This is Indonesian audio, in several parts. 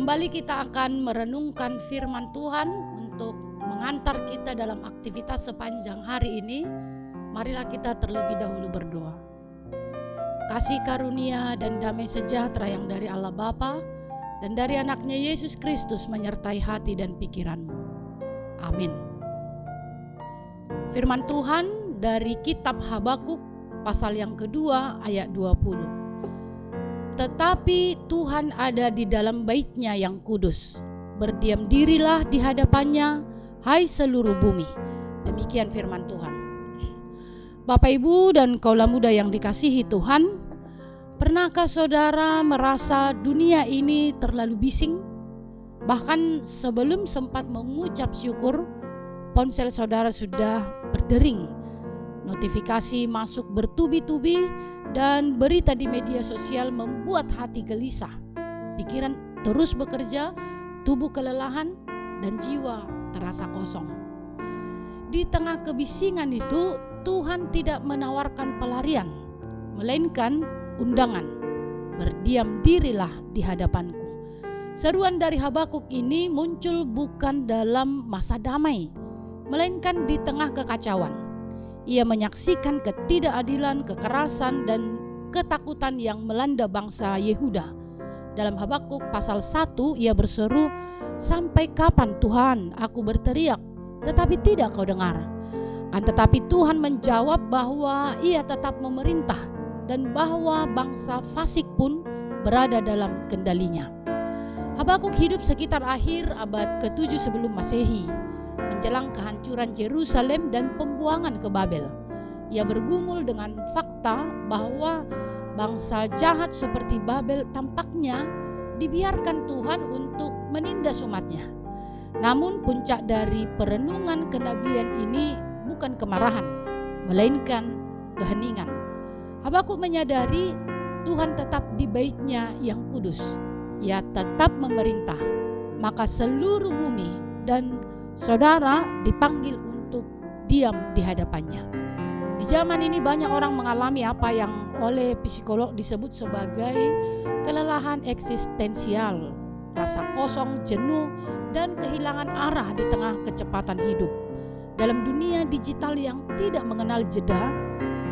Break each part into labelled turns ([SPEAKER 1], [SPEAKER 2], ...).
[SPEAKER 1] Kembali kita akan merenungkan firman Tuhan untuk mengantar kita dalam aktivitas sepanjang hari ini. Marilah kita terlebih dahulu berdoa. Kasih karunia dan damai sejahtera yang dari Allah Bapa dan dari anaknya Yesus Kristus menyertai hati dan pikiranmu. Amin. Firman Tuhan dari kitab Habakuk pasal yang kedua ayat 20. Tetapi Tuhan ada di dalam bait-Nya yang kudus. Berdiam dirilah di hadapannya, hai seluruh bumi. Demikian firman Tuhan. Bapak Ibu dan kaula muda yang dikasihi Tuhan, pernahkah saudara merasa dunia ini terlalu bising? Bahkan sebelum sempat mengucap syukur, ponsel saudara sudah berdering. Notifikasi masuk bertubi-tubi dan berita di media sosial membuat hati gelisah. Pikiran terus bekerja, tubuh kelelahan, dan jiwa terasa kosong. Di tengah kebisingan itu, Tuhan tidak menawarkan pelarian, melainkan undangan. Berdiam dirilah di hadapanku. Seruan dari Habakuk ini muncul bukan dalam masa damai, melainkan di tengah kekacauan. Ia menyaksikan ketidakadilan, kekerasan, dan ketakutan yang melanda bangsa Yehuda. Dalam Habakuk pasal 1 ia berseru, "Sampai kapan Tuhan aku berteriak, tetapi tidak kau dengar?" Kan tetapi Tuhan menjawab bahwa ia tetap memerintah dan bahwa bangsa fasik pun berada dalam kendalinya. Habakuk hidup sekitar akhir abad ke-7 sebelum Masehi, menjelang kehancuran Yerusalem dan pembuangan ke Babel. Ia bergumul dengan fakta bahwa bangsa jahat seperti Babel tampaknya dibiarkan Tuhan untuk menindas umatnya. Namun puncak dari perenungan kenabian ini bukan kemarahan, melainkan keheningan. Habakuk menyadari Tuhan tetap di bait-Nya yang kudus. Ia tetap memerintah, maka seluruh bumi dan saudara dipanggil untuk diam di hadapannya. Di zaman ini banyak orang mengalami apa yang oleh psikolog disebut sebagai kelelahan eksistensial, rasa kosong, jenuh, dan kehilangan arah di tengah kecepatan hidup. Dalam dunia digital yang tidak mengenal jeda,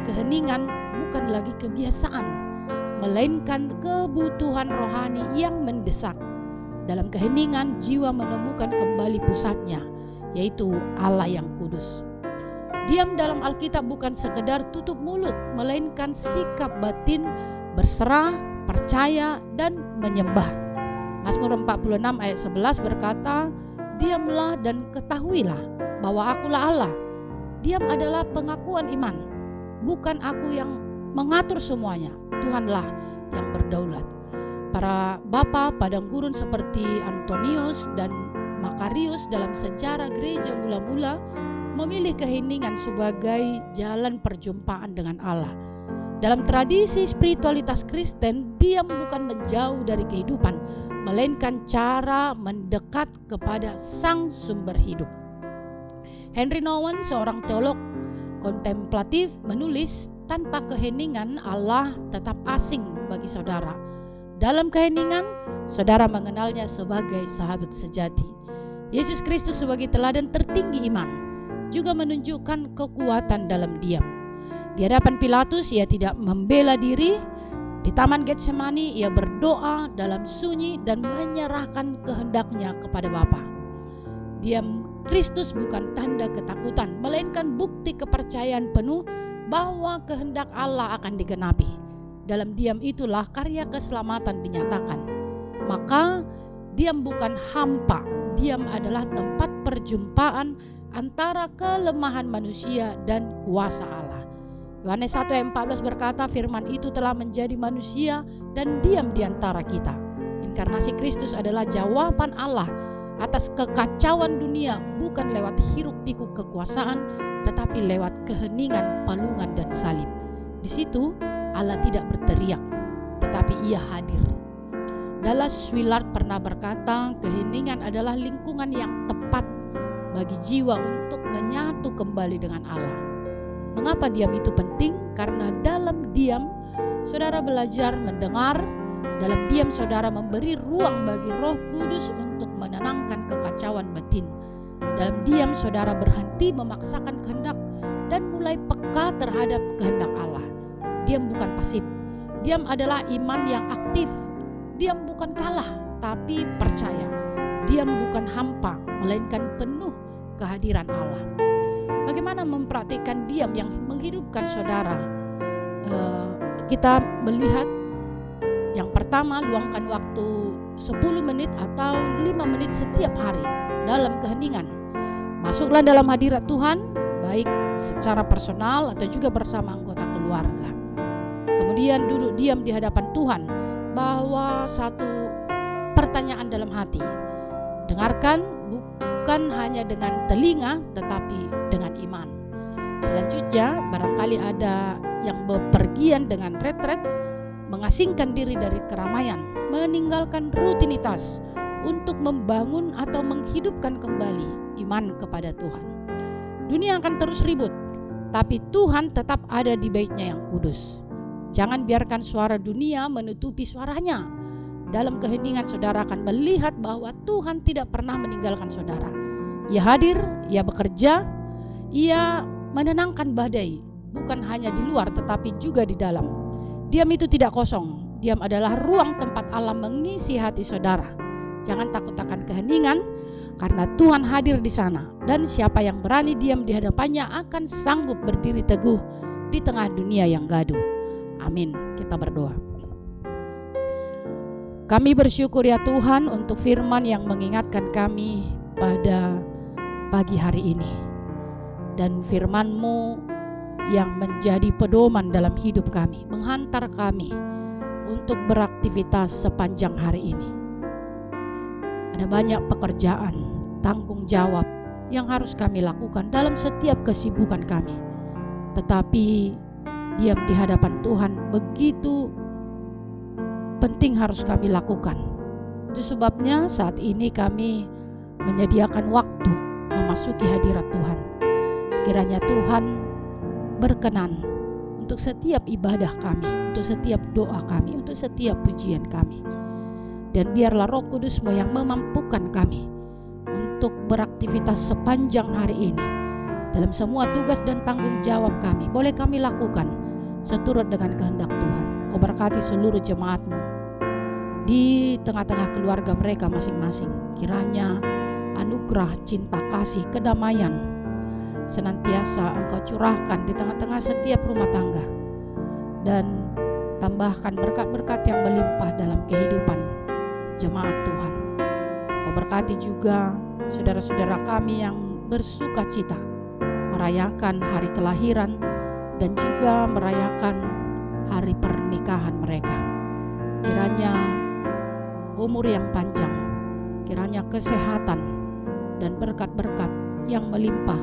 [SPEAKER 1] keheningan bukan lagi kebiasaan, melainkan kebutuhan rohani yang mendesak. Dalam keheningan, jiwa menemukan kembali pusatnya, yaitu Allah yang kudus. Diam dalam Alkitab bukan sekedar tutup mulut, melainkan sikap batin berserah, percaya, dan menyembah. Mazmur 46 ayat 11 berkata, "Diamlah dan ketahuilah bahwa akulah Allah." Diam adalah pengakuan iman. Bukan aku yang mengatur semuanya, Tuhanlah yang berdaulat. Para bapa padang gurun seperti Antonius dan Makarius dalam sejarah gereja mula-mula memilih keheningan sebagai jalan perjumpaan dengan Allah. Dalam tradisi spiritualitas Kristen, diam bukan menjauh dari kehidupan, melainkan cara mendekat kepada Sang Sumber Hidup. Henry Nouwen, seorang teolog kontemplatif, menulis, tanpa keheningan Allah tetap asing bagi saudara. Dalam keheningan, saudara mengenalnya sebagai sahabat sejati. Yesus Kristus sebagai teladan tertinggi iman juga menunjukkan kekuatan dalam diam. Di hadapan Pilatus ia tidak membela diri. Di Taman Getsemani ia berdoa dalam sunyi dan menyerahkan kehendaknya kepada Bapa. Diam Kristus bukan tanda ketakutan, melainkan bukti kepercayaan penuh bahwa kehendak Allah akan digenapi. Dalam diam itulah karya keselamatan dinyatakan. Maka diam bukan hampa, diam adalah tempat perjumpaan antara kelemahan manusia dan kuasa Allah. Yohanes 1 ayat 14 berkata, "Firman itu telah menjadi manusia dan diam di antara kita." Inkarnasi Kristus adalah jawaban Allah atas kekacauan dunia, bukan lewat hiruk-pikuk kekuasaan, tetapi lewat keheningan, palungan, dan salib. Di situ Allah tidak berteriak, tetapi ia hadir. Dallas Willard pernah berkata, keheningan adalah lingkungan yang tepat bagi jiwa untuk menyatu kembali dengan Allah. Mengapa diam itu penting? Karena dalam diam, saudara belajar mendengar Dalam diam saudara memberi ruang bagi Roh Kudus untuk menenangkan kekacauan batin. Dalam diam saudara berhenti memaksakan kehendak dan mulai peka terhadap kehendak Allah. Diam bukan pasif. Diam adalah iman yang aktif. Diam bukan kalah, tapi percaya. Diam bukan hampa, melainkan penuh kehadiran Allah. Bagaimana mempraktikkan diam yang menghidupkan saudara? Kita melihat yang pertama, luangkan waktu 10 menit atau 5 menit setiap hari dalam keheningan. Masuklah dalam hadirat Tuhan, baik secara personal atau juga bersama anggota keluarga. Kemudian duduk diam di hadapan Tuhan, bawa satu pertanyaan dalam hati. Dengarkan bukan hanya dengan telinga tetapi dengan iman. Selanjutnya barangkali ada yang bepergian dengan retret, mengasingkan diri dari keramaian, meninggalkan rutinitas untuk membangun atau menghidupkan kembali iman kepada Tuhan. Dunia akan terus ribut, tapi Tuhan tetap ada di baitnya yang kudus. Jangan biarkan suara dunia menutupi suaranya. Dalam keheningan saudara akan melihat bahwa Tuhan tidak pernah meninggalkan saudara. Ia hadir, Ia bekerja, Ia menenangkan badai, bukan hanya di luar tetapi juga di dalam. Diam itu tidak kosong. Diam adalah ruang tempat Allah mengisi hati saudara. Jangan takut akan keheningan, karena Tuhan hadir di sana. Dan siapa yang berani diam di hadapannya akan sanggup berdiri teguh di tengah dunia yang gaduh. Amin. Kita berdoa. Kami bersyukur ya Tuhan untuk firman yang mengingatkan kami pada pagi hari ini. Dan firman-Mu yang menjadi pedoman dalam hidup kami, menghantar kami untuk beraktivitas sepanjang hari ini. Ada banyak pekerjaan, tanggung jawab yang harus kami lakukan dalam setiap kesibukan kami. Tetapi diam di hadapan Tuhan begitu penting harus kami lakukan. Itu sebabnya saat ini kami menyediakan waktu memasuki hadirat Tuhan. Kiranya Tuhan berkenan untuk setiap ibadah kami, untuk setiap doa kami, untuk setiap pujian kami. Dan biarlah Roh Kudus-Mu yang memampukan kami untuk beraktivitas sepanjang hari ini. Dalam semua tugas dan tanggung jawab kami, boleh kami lakukan seturut dengan kehendak Tuhan. Kau berkati seluruh jemaat-Mu di tengah-tengah keluarga mereka masing-masing. Kiranya anugerah, cinta, kasih, kedamaian senantiasa Engkau curahkan di tengah-tengah setiap rumah tangga. Dan tambahkan berkat-berkat yang melimpah dalam kehidupan jemaat Tuhan. Kau berkati juga saudara-saudara kami yang bersuka cita merayakan hari kelahiran dan juga merayakan hari pernikahan mereka. Kiranya umur yang panjang, kiranya kesehatan dan berkat-berkat yang melimpah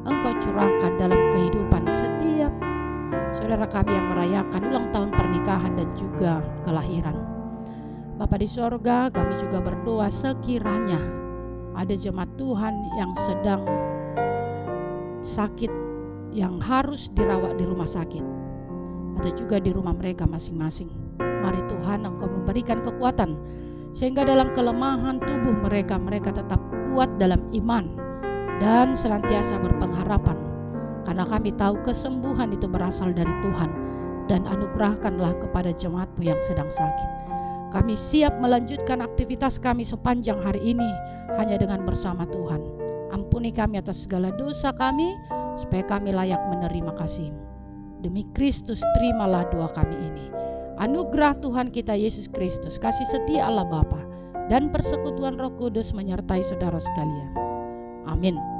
[SPEAKER 1] Engkau curahkan dalam kehidupan setiap saudara kami yang merayakan ulang tahun pernikahan dan juga kelahiran. Bapa di sorga, kami juga berdoa sekiranya ada jemaat Tuhan yang sedang sakit, yang harus dirawat di rumah sakit, atau juga di rumah mereka masing-masing. Mari Tuhan Engkau memberikan kekuatan, sehingga dalam kelemahan tubuh mereka, mereka tetap kuat dalam iman dan senantiasa berpengharapan. Karena kami tahu kesembuhan itu berasal dari Tuhan. Dan anugerahkanlah kepada jemaat-Mu yang sedang sakit. Kami siap melanjutkan aktivitas kami sepanjang hari ini hanya dengan bersama Tuhan. Ampuni kami atas segala dosa kami, supaya kami layak menerima kasih-Mu. Demi Kristus terimalah doa kami ini. Anugerah Tuhan kita Yesus Kristus, kasih setia Allah Bapa, dan persekutuan Roh Kudus menyertai saudara sekalian. Amin.